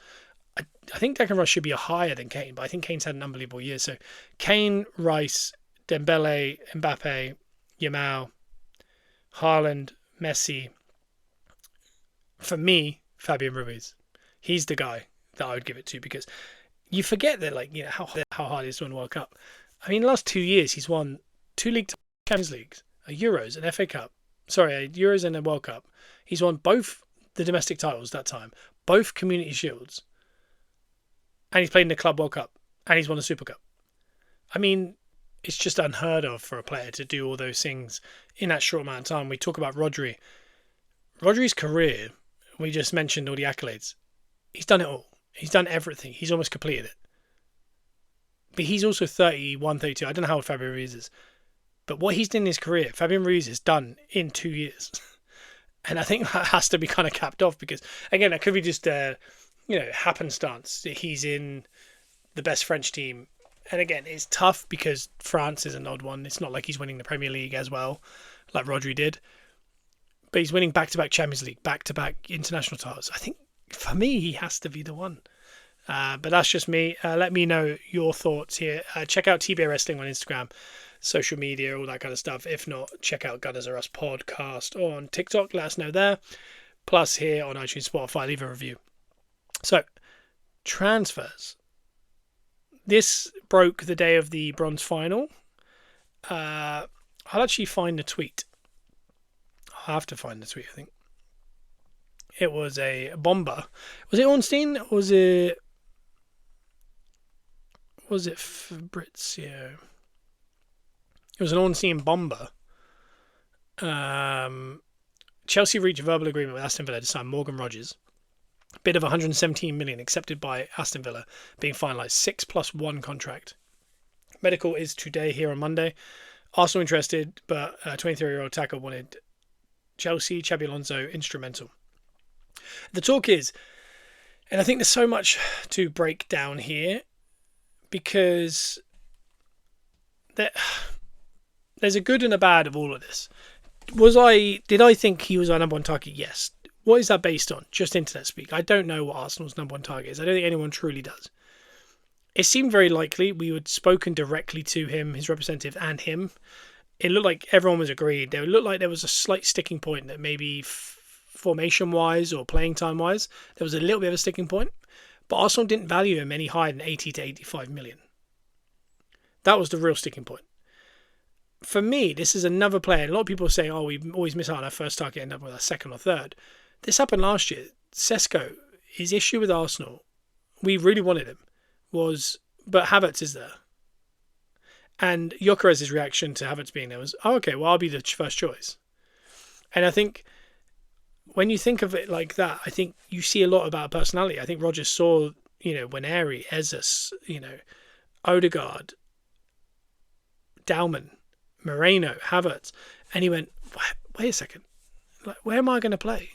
I think Declan Rice should be higher than Kane, but I think Kane's had an unbelievable year. So Kane, Rice, Dembele, Mbappe, Yamal, Haaland, Messi. For me, Fabian Ruiz. He's the guy that I would give it to, because you forget that, how hard it is to win a World Cup. I mean, in the last 2 years, he's won 2 Champions Leagues, a Euros, an FA Cup. Sorry, a Euros and a World Cup. He's won both the domestic titles that time, both Community Shields, and he's played in the Club World Cup, and he's won the Super Cup. I mean, it's just unheard of for a player to do all those things in that short amount of time. We talk about Rodri. Rodri's career, we just mentioned all the accolades. He's done it all. He's done everything. He's almost completed it. But he's also 31, 32. I don't know how old Fabian Ruiz is. But what he's done in his career, Fabian Ruiz has done in 2 years. And I think that has to be kind of capped off, because, again, that could be just happenstance. He's in the best French team. And again, it's tough because France is an odd one. It's not like he's winning the Premier League as well, like Rodri did. But he's winning back-to-back Champions League, back-to-back international titles. I think, for me, he has to be the one. But that's just me. Let me know your thoughts here. Check out TBA Wrestling on Instagram, social media, all that kind of stuff. If not, check out Gunners R Us podcast on TikTok. Let us know there. Plus here on iTunes, Spotify, leave a review. So, transfers. This broke the day of the bronze final. I'll actually find the tweet. I'll have to find the tweet, I think. It was a bomber. Was it Ornstein? Or was it Fabrizio? It was an Ornstein bomber. Chelsea reached a verbal agreement with Aston Villa to sign Morgan Rogers. Bid of 117 million accepted by Aston Villa, being finalised 6+1 contract. Medical is today here on Monday. Arsenal interested, but a 23-year-old attacker wanted Chelsea. Xabi Alonso instrumental. The talk is, and I think there's so much to break down here, because there's a good and a bad of all of this. Did I think he was our number one target? Yes. What is that based on? Just internet speak. I don't know what Arsenal's number one target is. I don't think anyone truly does. It seemed very likely. We had spoken directly to him, his representative, and him. it looked like everyone was agreed. It looked like there was a slight sticking point that maybe formation-wise or playing time-wise, there was a little bit of a sticking point. But Arsenal didn't value him any higher than 80 to 85 million. That was the real sticking point. For me, this is another player. A lot of people are saying, oh, we always miss out on our first target, end up with our second or third. This happened last year. Sesko, his issue with Arsenal, we really wanted him, but Havertz is there. And Gyökeres's reaction to Havertz being there was, oh, okay, well, I'll be the first choice. And I think when you think of it like that, I think you see a lot about personality. I think Rodgers saw, Nwaneri, Jesus, Odegaard, Dalman, Moreno, Havertz, and he went, wait a second, where am I going to play?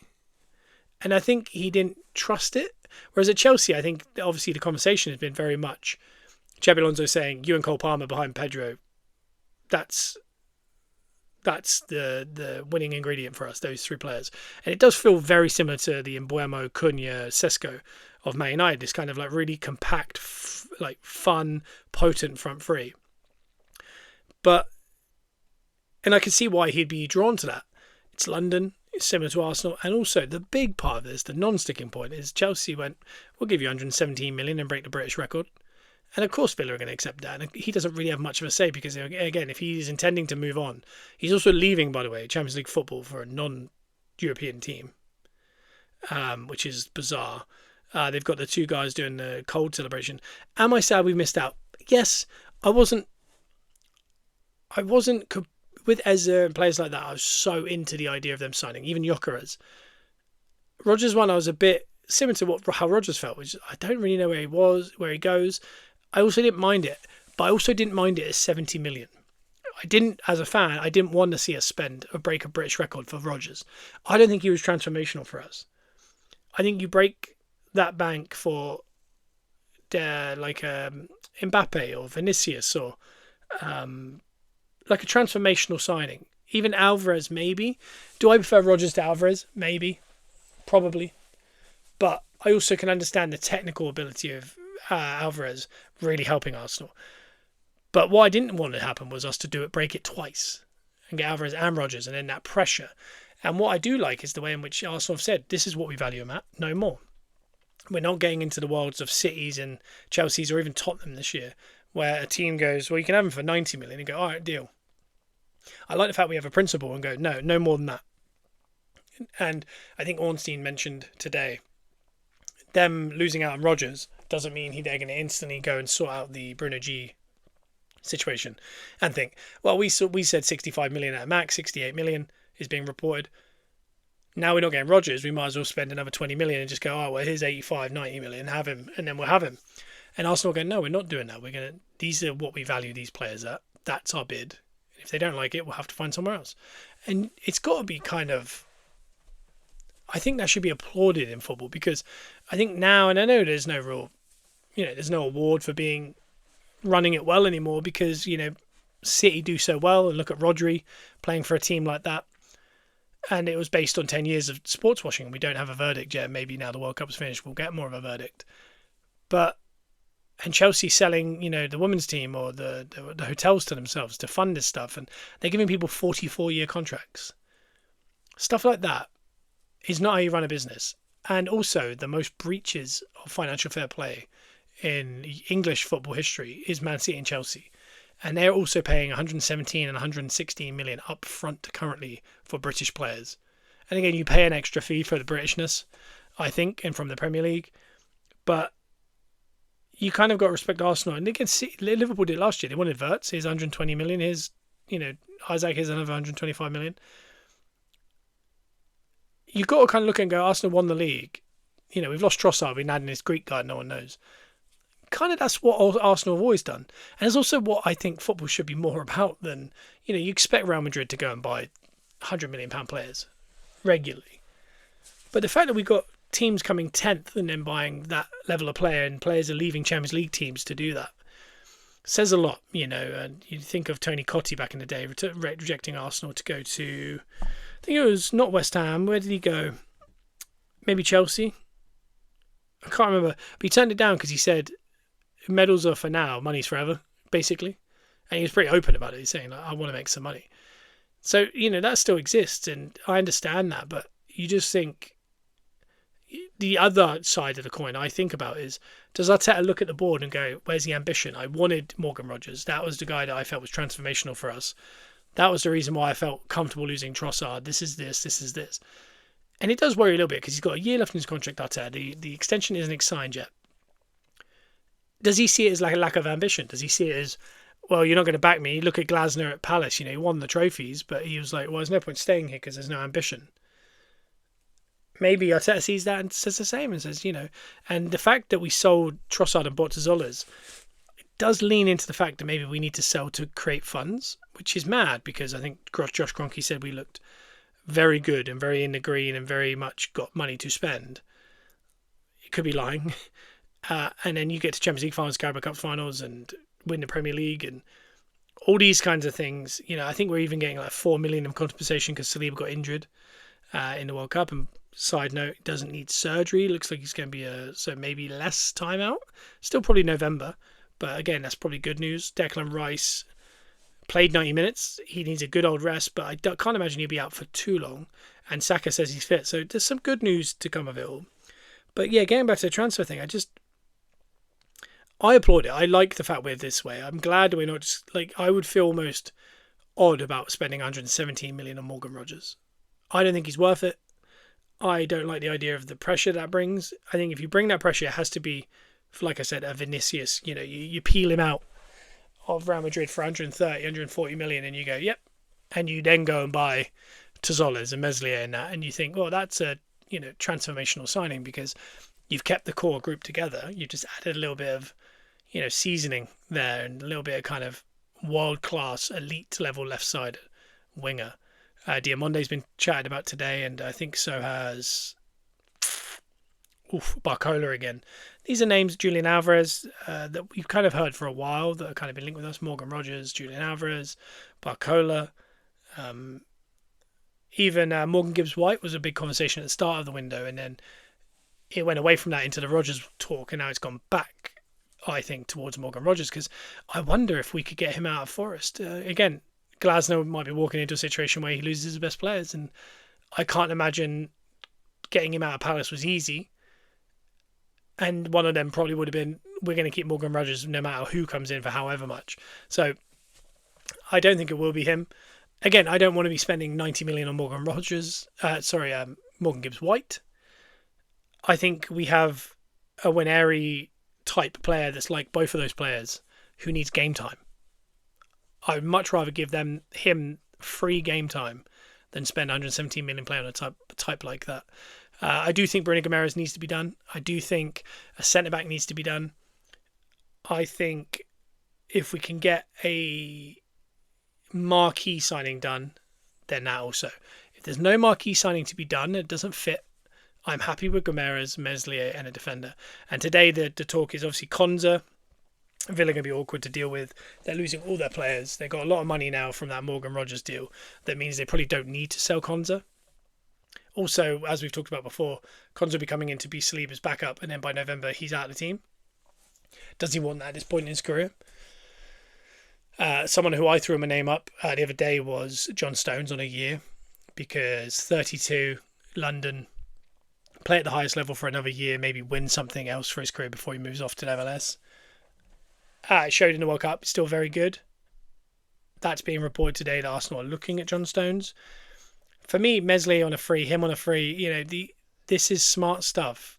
And I think he didn't trust it. Whereas at Chelsea, I think obviously the conversation has been very much Xabi Alonso saying, you and Cole Palmer behind Pedro, that's the winning ingredient for us, those three players. And it does feel very similar to the Mbeumo, Cunha, Sesko of Man United, this kind of like really compact, like fun, potent front three. And I can see why he'd be drawn to that. It's London, it's similar to Arsenal, and also the big part of this, the non-sticking point, is Chelsea went, we'll give you 117 million and break the British record. And of course Villa are going to accept that. And he doesn't really have much of a say because, again, if he's intending to move on, he's also leaving, by the way, Champions League football for a non-European team, which is bizarre. They've got the two guys doing the cold celebration. Am I sad we missed out? Yes, I wasn't with Eze and players like that. I was so into the idea of them signing, even Gyökeres. Rodgers one, I was a bit similar to how Rodgers felt, which I don't really know where he goes. I also didn't mind it, but I also didn't mind it as 70 million. As a fan, I didn't want to see us break a British record for Rodgers. I don't think he was transformational for us. I think you break that bank for Mbappe or Vinicius or like a transformational signing. Even Alvarez, maybe. Do I prefer Rodgers to Alvarez? Maybe. Probably. But I also can understand the technical ability of Alvarez really helping Arsenal. But what I didn't want to happen was us to break it twice and get Alvarez and Rodgers and then that pressure. And what I do like is the way in which Arsenal have said, this is what we value him at, no more. We're not getting into the worlds of Cities and Chelsea's or even Tottenham this year, where a team goes, well, you can have him for 90 million and go, all right, deal. I like the fact we have a principle and go, no more than that. And I think Ornstein mentioned today, them losing out on Rodgers doesn't mean they're going to instantly go and sort out the Bruno G situation and think, well, we said 65 million at max, 68 million is being reported. Now we're not getting Rodgers, we might as well spend another 20 million and just go, oh, well, here's 85, 90 million, have him, and then we'll have him. And Arsenal go, no, we're not doing that. These are what we value these players at. That's our bid. If they don't like it, we'll have to find somewhere else. And it's got to be I think that should be applauded in football, because I think now, and I know there's no real, there's no award for running it well anymore, because, City do so well, and look at Rodri playing for a team like that. And it was based on 10 years of sports washing, and we don't have a verdict yet. Maybe now the World Cup's finished, we'll get more of a verdict. And Chelsea selling, the women's team or the hotels to themselves to fund this stuff, and they're giving people 44-year contracts. Stuff like that is not how you run a business. And also, the most breaches of financial fair play in English football history is Man City and Chelsea. And they're also paying 117 and 116 million up front currently for British players. And again, you pay an extra fee for the Britishness, I think, and from the Premier League. But you kind of got to respect Arsenal. And again, Liverpool did last year. They wanted Wirtz. Here's 120 million. Here's, Isaac, here's another 125 million. You've got to kind of look and go, Arsenal won the league. We've lost Trossard. We've added this Greek guy no one knows. Kind of that's what Arsenal have always done. And it's also what I think football should be more about than, you expect Real Madrid to go and buy £100 million players regularly. But the fact that we've got teams coming 10th and then buying that level of player, and players are leaving Champions League teams to do that, says a lot, And you think of Tony Cottee back in the day, rejecting Arsenal to go to, I think it was not West Ham. Where did he go? Maybe Chelsea? I can't remember. But he turned it down because he said, medals are for now, money's forever, basically. And he was pretty open about it. He's saying, I want to make some money. So, that still exists, and I understand that, but you just think the other side of the coin I think about is, does Arteta look at the board and go, where's the ambition? I wanted Morgan Rogers. That was the guy that I felt was transformational for us. That was the reason why I felt comfortable losing Trossard. This is this. And it does worry a little bit because he's got a year left in his contract, Arteta. The extension isn't signed yet. Does he see it as like a lack of ambition? Does he see it as, well, you're not going to back me? Look at Glasner at Palace. He won the trophies, but he was like, well, there's no point staying here because there's no ambition. Maybe Arteta sees that and says the same and says, and the fact that we sold Trossard and bought Zolas does lean into the fact that maybe we need to sell to create funds, which is mad because I think Josh Kroenke said we looked very good and very in the green and very much got money to spend. It could be lying. And then you get to Champions League finals, Carabao Cup finals and win the Premier League and all these kinds of things. I think we're even getting like 4 million of compensation because Saliba got injured in the World Cup. And side note, doesn't need surgery. Looks like he's going to be so maybe less time out. Still probably November. But again, that's probably good news. Declan Rice played 90 minutes. He needs a good old rest, but I can't imagine he'll be out for too long. And Saka says he's fit. So there's some good news to come of it all. But yeah, getting back to the transfer thing, I applaud it. I like the fact we're this way. I'm glad we're not just I would feel almost odd about spending 117 million on Morgan Rogers. I don't think he's worth it. I don't like the idea of the pressure that brings. I think if you bring that pressure, it has to be, like I said, a Vinicius. You peel him out of Real Madrid for 130, 140 million and you go, yep. And you then go and buy Zolas and Meslier and that. And you think, well, that's a, transformational signing because you've kept the core group together. You just added a little bit of, seasoning there and a little bit of kind of world-class, elite-level left-side winger. Diamonde's been chatted about today, and I think so has Barcola again. These are names, Julian Alvarez, that we've kind of heard for a while that have kind of been linked with us. Morgan Rogers, Julian Alvarez, Barcola. Even Morgan Gibbs-White was a big conversation at the start of the window, and then it went away from that into the Rogers talk, and now it's gone back, I think, towards Morgan Rogers, because I wonder if we could get him out of Forest. Again, Glasner might be walking into a situation where he loses his best players, and I can't imagine getting him out of Palace was easy. And one of them probably would have been, we're going to keep Morgan Rogers no matter who comes in for however much. So I don't think it will be him. Again, I don't want to be spending 90 million on Morgan Rogers. Morgan Gibbs-White. I think we have a Nwaneri type player that's like both of those players who needs game time. I would much rather give him free game time than spend 117 million playing on a type like that. I do think Bruno Guimaraes needs to be done. I do think a centre-back needs to be done. I think if we can get a marquee signing done, then that also. If there's no marquee signing to be done, it doesn't fit, I'm happy with Guimaraes, Meslier and a defender. And today the talk is obviously Konza. Villa going to be awkward to deal with. They're losing all their players. They've got a lot of money now from that Morgan Rogers deal. That means they probably don't need to sell Konza. Also, as we've talked about before, Konza will be coming in to be Saliba's backup, and then by November he's out of the team. Does he want that at this point in his career? Someone who I threw him a name up the other day was John Stones on a year, because 32, London, play at the highest level for another year, maybe win something else for his career before he moves off to the MLS. It showed in the World Cup, still very good. That's being reported today that Arsenal are looking at John Stones. For me, Meslier on a free, him on a free, this is smart stuff,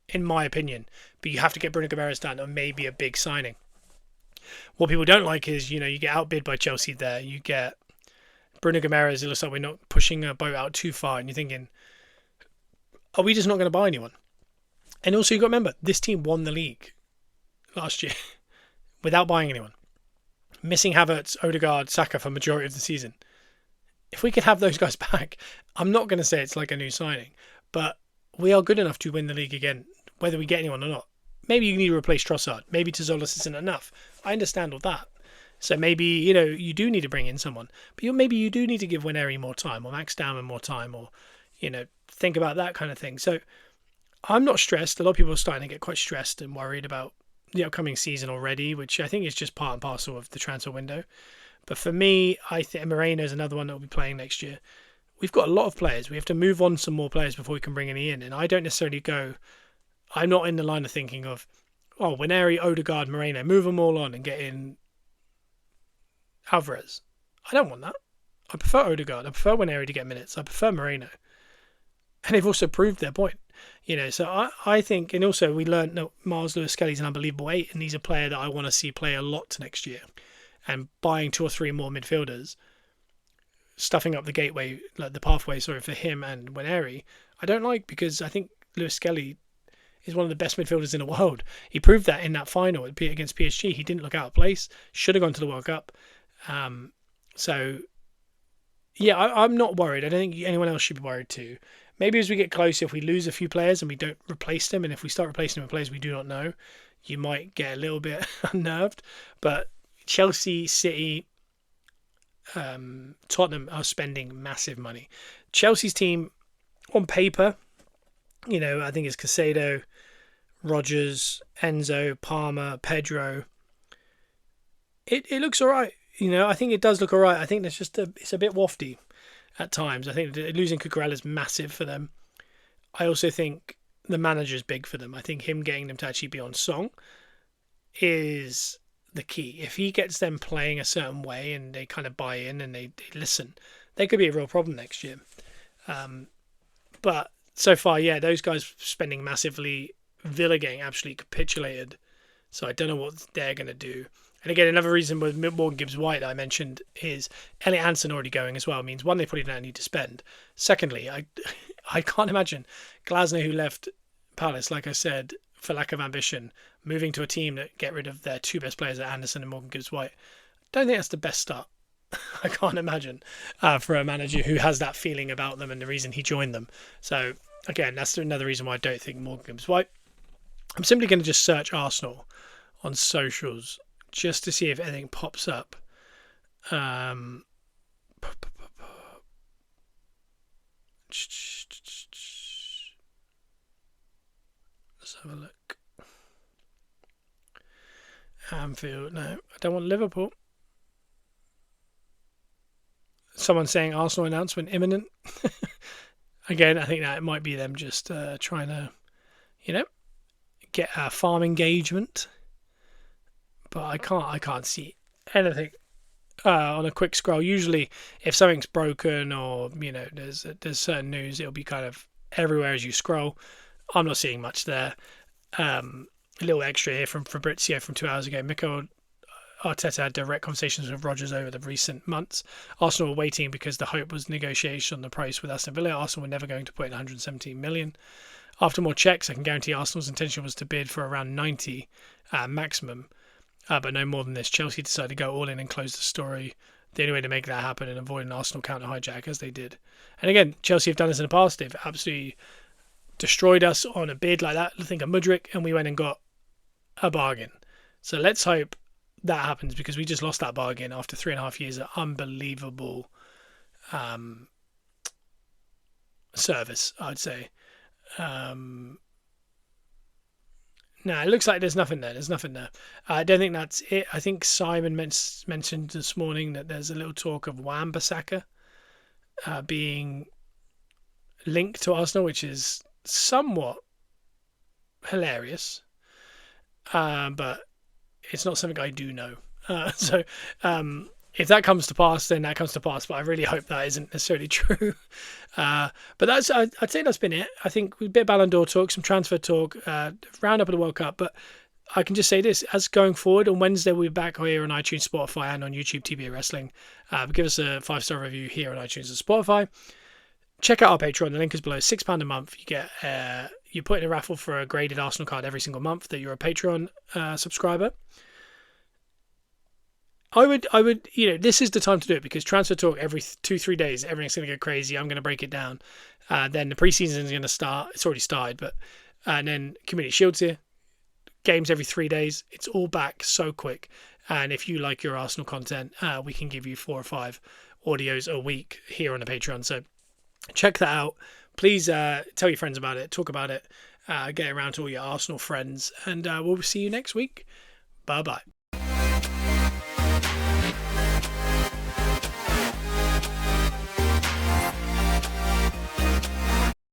in my opinion. But you have to get Bruno Guimaraes done, or maybe a big signing. What people don't like is, you get outbid by Chelsea there. You get Bruno Guimaraes, it looks like we're not pushing a boat out too far, and you're thinking, are we just not going to buy anyone? And also, you've got to remember, this team won the league last year without buying anyone. Missing Havertz, Odegaard, Saka for majority of the season. If we could have those guys back, I'm not going to say it's like a new signing, but we are good enough to win the league again, whether we get anyone or not. Maybe you need to replace Trossard. Maybe Zolas isn't enough. I understand all that. So maybe, you do need to bring in someone. But maybe you do need to give Nwaneri more time, or Max Dowman more time, or, think about that kind of thing. So I'm not stressed. A lot of people are starting to get quite stressed and worried about the upcoming season already, which I think is just part and parcel of the transfer window. But for me, I think Moreno is another one that will be playing next year. We've got a lot of players. We have to move on some more players before we can bring any in. And I don't necessarily go. I'm not in the line of thinking of, oh, Waneri, Odegaard, Moreno, move them all on and get in Alvarez. I don't want that. I prefer Odegaard. I prefer Waneri to get minutes. I prefer Moreno. And they've also proved their point. So I think, and also we learned that Miles Lewis-Skelly's an unbelievable 8, and he's a player that I want to see play a lot next year. And buying 2 or 3 more midfielders, stuffing up the gateway, like the pathway, for him and Waneri, I don't like, because I think Lewis-Skelly is one of the best midfielders in the world. He proved that in that final against PSG. He didn't look out of place. Should have gone to the World Cup. So, yeah, I'm not worried. I don't think anyone else should be worried too. Maybe as we get closer, if we lose a few players and we don't replace them, and if we start replacing them with players we do not know, you might get a little bit unnerved. But Chelsea, City, Tottenham are spending massive money. Chelsea's team, on paper, I think it's Caicedo, Rodgers, Enzo, Palmer, Pedro. It looks all right. I think it does look all right. I think there's it's a bit wafty at times. I think losing Cucurella is massive for them. I also think the manager's big for them. I think him getting them to actually be on song is the key. If he gets them playing a certain way and they kind of buy in and they listen, they could be a real problem next year. But so far, yeah, those guys spending massively. Villa getting absolutely capitulated. So I don't know what they're going to do. And again, another reason with Morgan Gibbs-White that I mentioned is Elliot Anderson already going as well. Means one, they probably don't need to spend. Secondly, I can't imagine Glasner, who left Palace, like I said, for lack of ambition, moving to a team that get rid of their 2 best players, Anderson and Morgan Gibbs-White. Don't think that's the best start. I can't imagine for a manager who has that feeling about them and the reason he joined them. So again, that's another reason why I don't think Morgan Gibbs-White. I'm simply going to just search Arsenal on socials just to see if anything pops up. Let's have a look. Anfield, no, I don't want Liverpool. Someone saying Arsenal announcement imminent. Again, I think that it might be them just trying to, get a farm engagement. But I can't see anything on a quick scroll. Usually, if something's broken or there's certain news, it'll be kind of everywhere as you scroll. I'm not seeing much there. A little extra here from Fabrizio from 2 hours ago. Mikel Arteta had direct conversations with Rodgers over the recent months. Arsenal were waiting because the hope was negotiation on the price with Aston Villa. Arsenal were never going to put in 117 million. After more checks, I can guarantee Arsenal's intention was to bid for around 90 maximum. But no more than this. Chelsea decided to go all in and close the story. The only way to make that happen and avoid an Arsenal counter hijack, as they did. And again, Chelsea have done this in the past. They've absolutely destroyed us on a bid like that. Think of Mudryk, and we went and got a bargain. So let's hope that happens, because we just lost that bargain after 3.5 years of unbelievable service, I'd say. No, it looks like there's nothing there. I don't think that's it. I think Simon mentioned this morning that there's a little talk of Wan-Bissaka being linked to Arsenal, which is somewhat hilarious. But it's not something I do know. So if that comes to pass, then that comes to pass. But I really hope that isn't necessarily true. But I'd say that's been it. I think a bit of Ballon d'Or talk, some transfer talk, round up of the World Cup. But I can just say this, as going forward, on Wednesday we'll be back here on iTunes, Spotify, and on YouTube, TBA Wrestling. Give us a 5-star review here on iTunes and Spotify. Check out our Patreon. The link is below. £6 a month. You get you put in a raffle for a graded Arsenal card every single month that you're a Patreon subscriber. I would, this is the time to do it, because transfer talk every 2-3 days, everything's going to go crazy. I'm going to break it down. Then the preseason is going to start. It's already started, but and then Community Shield's here. Games every 3 days. It's all back so quick. And if you like your Arsenal content, we can give you 4 or 5 audios a week here on the Patreon. So check that out. Please tell your friends about it. Talk about it. Get it around to all your Arsenal friends. And we'll see you next week. Bye-bye.